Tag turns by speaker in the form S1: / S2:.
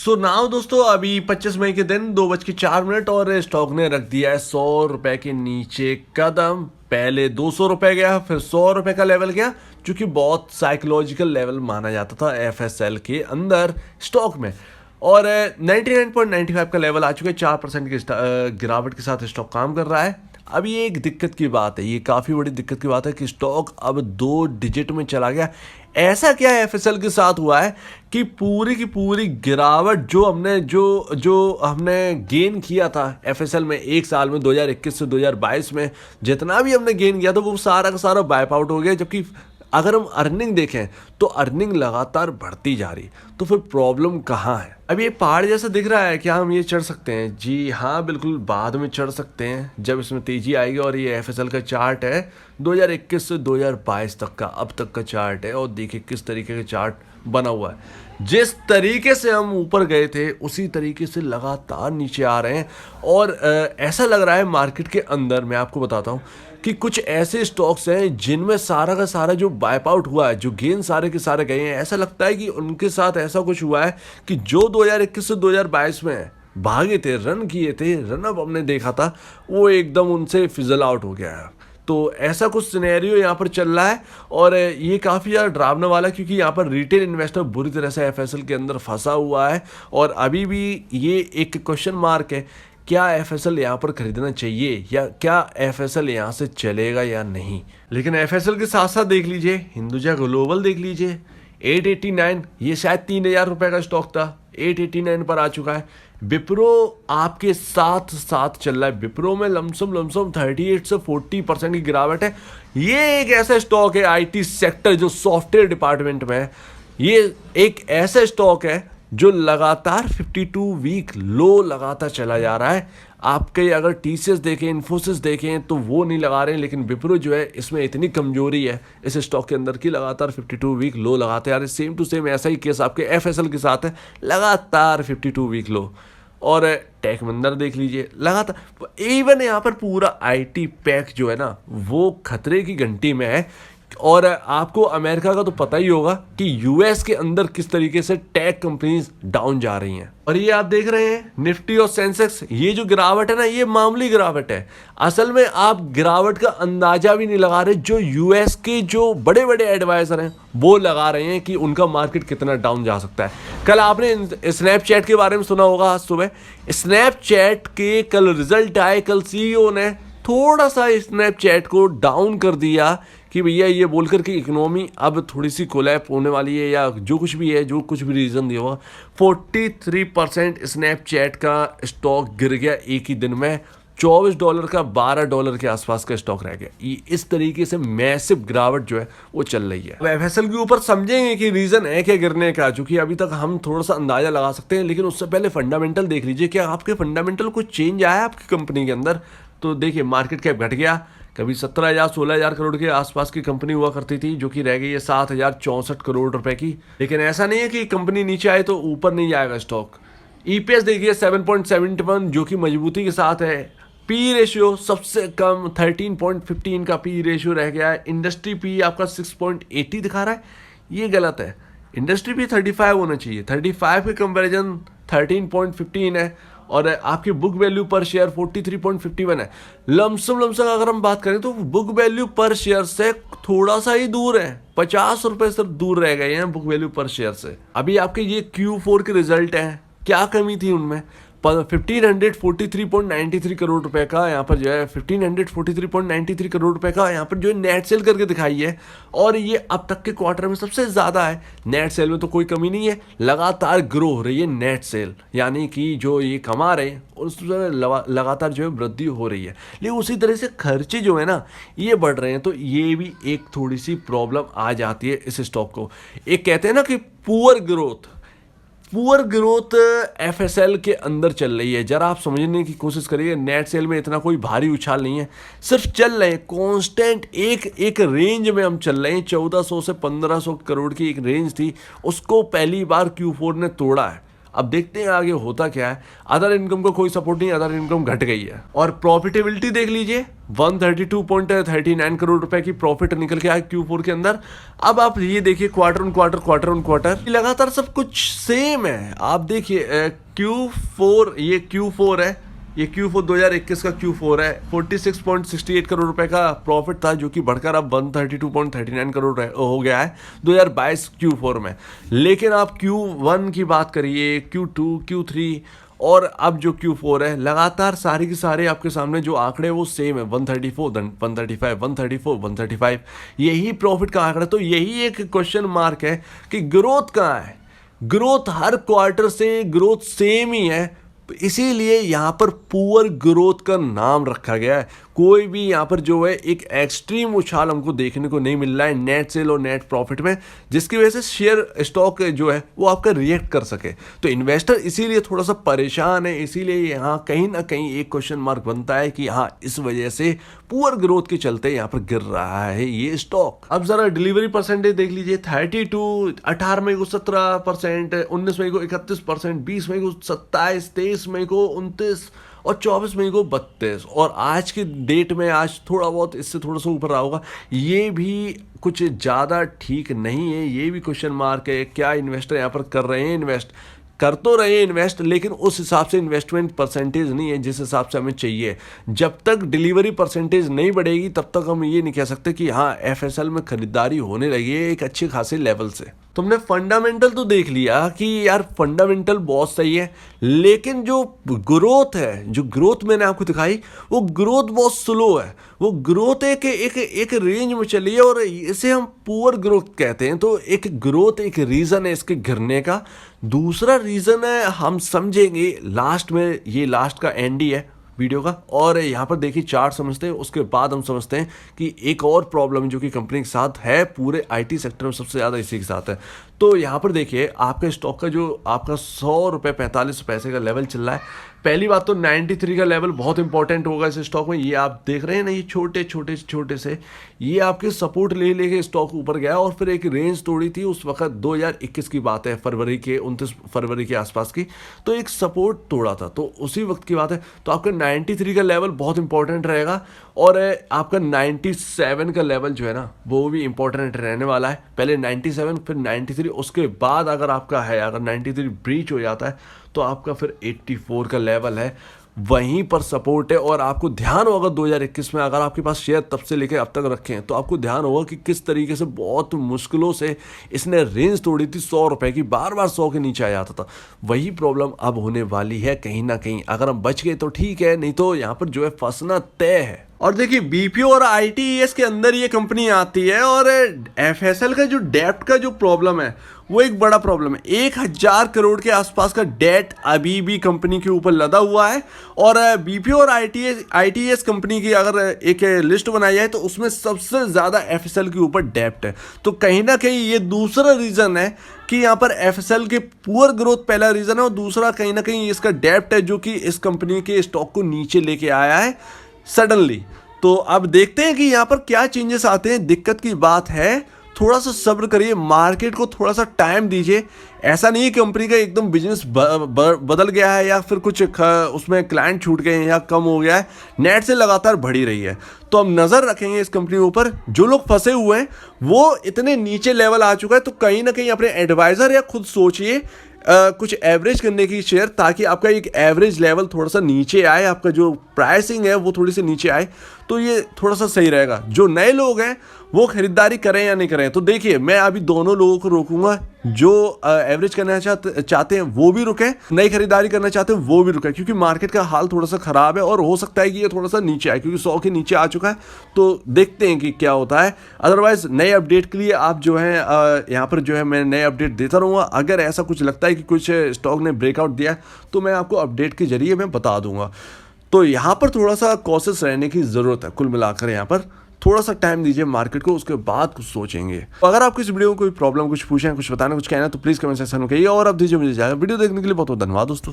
S1: So now दोस्तों अभी 25 मई के दिन 2:04 और स्टॉक ने रख दिया है 100 रुपए के नीचे कदम। पहले 200 रुपए गया, फिर 100 रुपए का लेवल गया, जो कि बहुत साइकोलॉजिकल लेवल माना जाता था एफएसएल के अंदर स्टॉक में। और 99.95 का लेवल आ चुका है। 4% की गिरावट के साथ स्टॉक काम कर रहा है। अब ये एक दिक्कत की बात है, ये काफ़ी बड़ी दिक्कत की बात है कि स्टॉक अब 2 डिजिट में चला गया। ऐसा क्या एफएसएल के साथ हुआ है कि पूरी की पूरी गिरावट जो हमने गेन किया था एफएसएल में एक साल में 2021 से 2022 में, जितना भी हमने गेन किया था वो सारा का सारा वाइप आउट हो गया। जबकि अगर हम अर्निंग देखें तो अर्निंग लगातार बढ़ती जा रही, तो फिर प्रॉब्लम कहाँ है? अब ये पहाड़ जैसा दिख रहा है, क्या हम ये चढ़ सकते हैं? जी हाँ, बिल्कुल बाद में चढ़ सकते हैं जब इसमें तेजी आएगी। और ये एफएसएल का चार्ट है 2021 से 2022 तक का, अब तक का चार्ट है। और देखिए किस तरीके का चार्ट बना हुआ है। जिस तरीके से हम ऊपर गए थे उसी तरीके से लगातार नीचे आ रहे हैं। और ऐसा लग रहा है मार्केट के अंदर, मैं आपको बताता हूँ कि कुछ ऐसे स्टॉक्स हैं जिनमें सारा का सारा जो वाइप आउट हुआ है, जो गेन सारे के सारे गए हैं, ऐसा लगता है कि उनके साथ ऐसा कुछ हुआ है कि जो 2021 से 2022 में भागे थे, रन किए थे, रन अप हमने देखा था, वो एकदम उनसे फिजल आउट हो गया है। तो ऐसा कुछ सिनेरियो यहाँ पर चल रहा है। और ये काफ़ी ज़्यादा डरावने वाला है, क्योंकि यहाँ पर रिटेल इन्वेस्टर बुरी तरह से एफएसएल के अंदर फंसा हुआ है। और अभी भी ये एक क्वेश्चन मार्क है, क्या एफएसएल यहाँ पर खरीदना चाहिए या क्या एफएसएल यहाँ से चलेगा या नहीं। लेकिन एफएसएल के साथ साथ देख लीजिए हिंदुजा ग्लोबल, देख लीजिए 889, ये शायद 3000 रुपये का स्टॉक था, 889 पर आ चुका है। विप्रो आपके साथ साथ चल रहा है। विप्रो में लमसम 38 से 40% की गिरावट है। ये एक ऐसा स्टॉक है आईटी सेक्टर जो सॉफ्टवेयर डिपार्टमेंट में है, ये एक ऐसा स्टॉक है जो लगातार 52 वीक लो लगातार चला जा रहा है। आपके अगर टीसीएस देखें, इन्फोसिस देखें तो वो नहीं लगा रहे हैं, लेकिन विप्रो जो है इसमें इतनी कमजोरी है इस स्टॉक के अंदर की लगातार 52 वीक लो लगाते आ रहे। सेम टू सेम ऐसा ही केस आपके एफएसएल के साथ है, लगातार 52 वीक लो। और टेक महिंद्रा देख लीजिए लगातार, इवन यहाँ पर पूरा आईटी पैक जो है ना वो खतरे की घंटी में है। और आपको अमेरिका का तो पता ही होगा कि यूएस के अंदर किस तरीके से टेक कंपनीज डाउन जा रही हैं। और ये आप देख रहे हैं निफ्टी और सेंसेक्स, ये जो गिरावट है ना, ये मामूली गिरावट है। असल में आप गिरावट का अंदाजा भी नहीं लगा रहे। जो यूएस के जो बड़े बड़े एडवाइजर हैं वो लगा रहे हैं कि उनका मार्केट कितना डाउन जा सकता है। कल आपने स्नैपचैट के बारे में सुना होगा, आज सुबह स्नैपचैट के कल रिजल्ट आए, कल सीईओ ने थोड़ा सा स्नैपचैट को डाउन कर दिया कि भैया ये बोलकर कि इकोनॉमी अब थोड़ी सी कोलैप होने वाली है, या जो कुछ भी है, जो कुछ भी रीज़न दिया होगा। 43% स्नैपचैट का स्टॉक गिर गया एक ही दिन में। $24 का $12 के आसपास का स्टॉक रह गया। ये इस तरीके से मैसिव गिरावट जो है वो चल रही है। अब एफएसएल के ऊपर समझेंगे कि रीज़न है क्या गिरने का, जो कि अभी तक हम थोड़ा सा अंदाजा लगा सकते हैं, लेकिन उससे पहले फंडामेंटल देख लीजिए। क्या आपके फंडामेंटल कुछ चेंज आया आपकी कंपनी के अंदर? तो देखिए मार्केट कैप घट गया, कभी 17,000 16,000 करोड़ के आसपास की कंपनी हुआ करती थी, जो कि रह गई है 7,064 करोड़ रुपए की। लेकिन ऐसा नहीं है कि कंपनी नीचे आए तो ऊपर नहीं जाएगा स्टॉक। ईपीएस देखिए 7.71, जो कि मजबूती के साथ है। पी रेशियो सबसे कम 13.15 का पी रेशियो रह गया है। इंडस्ट्री पी आपका 6.80 दिखा रहा है, ये गलत है। इंडस्ट्री पी 35 होना चाहिए, 35 के कंपेरिजन 13.15 है। और आपकी बुक वैल्यू पर शेयर 43.51 है। लमसम अगर हम बात करें तो बुक वैल्यू पर शेयर से थोड़ा सा ही दूर है, 50 रुपए से दूर रह गए हैं बुक वैल्यू पर शेयर से। अभी आपके ये Q4 के रिजल्ट हैं, क्या कमी थी उनमें? 1543.93 करोड़ रुपए का यहाँ पर जो है 1543.93 करोड़ रुपए का यहाँ पर जो है नेट सेल करके दिखाई है। और ये अब तक के क्वार्टर में सबसे ज़्यादा है। नेट सेल में तो कोई कमी नहीं है, लगातार ग्रो हो रही है नेट सेल, यानी कि जो ये कमा रहे हैं उसमें लगातार जो है वृद्धि हो रही है। लेकिन उसी तरह से खर्चे जो है ना ये बढ़ रहे हैं, तो ये भी एक थोड़ी सी प्रॉब्लम आ जाती है इस स्टॉक को। एक कहते हैं ना कि पुअर ग्रोथ एफएसएल के अंदर चल रही है। जरा आप समझने की कोशिश करिए, नेट सेल में इतना कोई भारी उछाल नहीं है, सिर्फ चल रहे हैं कांस्टेंट एक रेंज में हम चल रहे हैं। 1400 से 1500 करोड़ की एक रेंज थी, उसको पहली बार Q4 ने तोड़ा है। अब देखते हैं आगे होता क्या है। अदर इनकम को कोई सपोर्ट नहीं, अदर इनकम घट गई है। और प्रॉफिटेबिलिटी देख लीजिए, 132.39 करोड़ रुपए की प्रॉफिट निकल के आया Q4 के अंदर। अब आप ये देखिए क्वार्टर ऑन क्वार्टर लगातार सब कुछ सेम है। आप देखिए Q4, ये Q4 है, ये Q4 2021 का Q4 है। 46.68 करोड़ रुपए का प्रॉफिट था, जो कि बढ़कर अब 132.39 करोड़ हो गया है 2022 Q4 में। लेकिन आप Q1 की बात करिए, Q2, Q3 और अब जो Q4 है, लगातार सारे के सारे आपके सामने जो आंकड़े वो सेम है, 134, 135, 134, 135, यही प्रॉफिट का आंकड़ा। तो यही एक क्वेश्चन मार्क है कि ग्रोथ कहाँ है। ग्रोथ हर क्वार्टर से ग्रोथ सेम ही है, इसीलिए यहाँ पर पुअर ग्रोथ का नाम रखा गया है। कोई भी यहाँ पर जो है एक एक्सट्रीम उछाल हमको देखने को नहीं मिल रहा है नेट सेल और नेट प्रॉफिट में, जिसकी वजह से शेयर स्टॉक जो है वो आपका रिएक्ट कर सके। तो इन्वेस्टर इसीलिए थोड़ा सा परेशान है, इसीलिए यहाँ कहीं ना कहीं एक क्वेश्चन मार्क बनता है कि हाँ, इस वजह से पुअर ग्रोथ के चलते यहाँ पर गिर रहा है ये स्टॉक। अब जरा डिलीवरी परसेंटेज देख लीजिए, 32, 18 मई को 17%, 19 मई को 31%, 20 मई को 27%, 23 मई को 29% और 24 मई को 32%। और आज के डेट में आज थोड़ा बहुत इससे थोड़ा सा ऊपर रहा होगा। ये भी कुछ ज़्यादा ठीक नहीं है, ये भी क्वेश्चन मार्क है। क्या इन्वेस्टर यहाँ पर कर रहे हैं इन्वेस्ट, कर तो रहे हैं इन्वेस्ट, लेकिन उस हिसाब से इन्वेस्टमेंट परसेंटेज नहीं है जिस हिसाब से हमें चाहिए। जब तक डिलीवरी परसेंटेज नहीं बढ़ेगी तब तक हम ये नहीं कह सकते कि हाँ एफएसएल में खरीदारी होने लगी है एक अच्छे खासे लेवल से। तुमने फंडामेंटल तो देख लिया कि यार फंडामेंटल बहुत सही है, लेकिन जो ग्रोथ है, जो ग्रोथ मैंने आपको दिखाई, वो ग्रोथ बहुत स्लो है। वो ग्रोथ एक रेंज में चली है और इसे हम पुअर ग्रोथ कहते हैं। तो एक ग्रोथ एक रीज़न है इसके गिरने का। दूसरा रीज़न है, हम समझेंगे लास्ट में, ये लास्ट का एंड ही है वीडियो का। और यहाँ पर देखिए चार्ट समझते हैं, उसके बाद हम समझते हैं कि एक और प्रॉब्लम जो कि कंपनी के साथ है, पूरे आईटी सेक्टर में सबसे ज़्यादा इसी के साथ है। तो यहाँ पर देखिए आपके स्टॉक का जो आपका 100 रुपये 45 पैसे का लेवल चल रहा है। पहली बात तो 93 का लेवल बहुत इंपॉर्टेंट होगा इस स्टॉक में। ये आप देख रहे हैं ना, ये छोटे से ये आपके सपोर्ट ले लेके स्टॉक ऊपर गया और फिर एक रेंज तोड़ी थी। उस वक्त 2021 की बात है, 29 फरवरी के आसपास की। तो एक सपोर्ट तोड़ा था, तो उसी वक्त की बात है। तो आपका 93 का लेवल बहुत इंपॉर्टेंट रहेगा और आपका 97 का लेवल जो है ना वो भी इंपॉर्टेंट रहने वाला है। पहले 97 फिर 93, उसके बाद अगर आपका है, अगर 93 ब्रीच हो जाता है तो आपका फिर 84 का लेवल है, वहीं पर सपोर्ट है। और आपको ध्यान होगा 2021 में अगर आपके पास शेयर तब से लेकर अब तक रखे हैं तो आपको ध्यान होगा कि किस तरीके से बहुत मुश्किलों से इसने रेंज तोड़ी थी 100 रुपए की, बार बार 100 के नीचे आ जाता था। वही प्रॉब्लम अब होने वाली है कहीं ना कहीं। अगर हम बच गए तो ठीक है, नहीं तो यहाँ पर जो है फंसना तय है। और देखिए बीपीओ और आईटीईएस के अंदर ये कंपनी आती है और एफएसएल का जो डेप्ट का जो प्रॉब्लम है वो एक बड़ा प्रॉब्लम है। 1000 करोड़ के आसपास का डेट अभी भी कंपनी के ऊपर लदा हुआ है। और बीपीओ और आईटीईएस कंपनी की अगर एक लिस्ट बनाई जाए तो उसमें सबसे ज़्यादा एफएसएल के ऊपर डेप्ट है। तो कहीं ना कहीं ये दूसरा रीज़न है कि यहाँ पर एफएसएल के पुअर ग्रोथ पहला रीज़न है, और दूसरा कहीं ना कहीं इसका डेप्ट है जो कि इस कंपनी के स्टॉक को नीचे लेके आया है सडनली। तो अब देखते हैं कि यहाँ पर क्या चेंजेस आते हैं। दिक्कत की बात है, थोड़ा सा सब्र करिए, मार्केट को थोड़ा सा टाइम दीजिए। ऐसा नहीं है कंपनी का एकदम बिजनेस बदल गया है या फिर कुछ उसमें क्लाइंट छूट गए हैं या कम हो गया है, नेट से लगातार बढ़ी रही है। तो हम नज़र रखेंगे इस कंपनी के ऊपर। जो लोग फंसे हुए हैं वो इतने नीचे लेवल आ चुका है, तो कहीं ना कहीं अपने एडवाइज़र या खुद सोचिए कुछ एवरेज करने की शेयर, ताकि आपका एक एवरेज लेवल थोड़ा सा नीचे आए, आपका जो प्राइसिंग है वो थोड़ी सी नीचे आए, तो ये थोड़ा सा सही रहेगा। जो नए लोग हैं वो खरीदारी करें या नहीं करें, तो देखिए मैं अभी दोनों लोगों को रोकूंगा। जो एवरेज करना चाहते हैं वो भी रुकें, नई खरीदारी करना चाहते हैं वो भी रुकें, क्योंकि मार्केट का हाल थोड़ा सा ख़राब है और हो सकता है कि ये थोड़ा सा नीचे आए, क्योंकि 100 के नीचे आ चुका है। तो देखते हैं कि क्या होता है। अदरवाइज नए अपडेट के लिए आप जो है यहाँ पर जो है मैं नए अपडेट देता रहूँगा। अगर ऐसा कुछ लगता है कि कुछ स्टॉक ने ब्रेकआउट दिया है तो मैं आपको अपडेट के जरिए मैं बता दूंगा। तो यहाँ पर थोड़ा सा कॉशियस रहने की ज़रूरत है। कुल मिलाकर यहाँ पर थोड़ा सा टाइम दीजिए मार्केट को, उसके बाद कुछ सोचेंगे। तो अगर आपको इस वीडियो में कोई प्रॉब्लम, कुछ पूछें, कुछ बताना, कुछ कहना है तो प्लीज़ कमेंट सेक्शन में कहिए। और अब दीजिए मुझे जाएगा। वीडियो देखने के लिए बहुत बहुत धन्यवाद दोस्तों।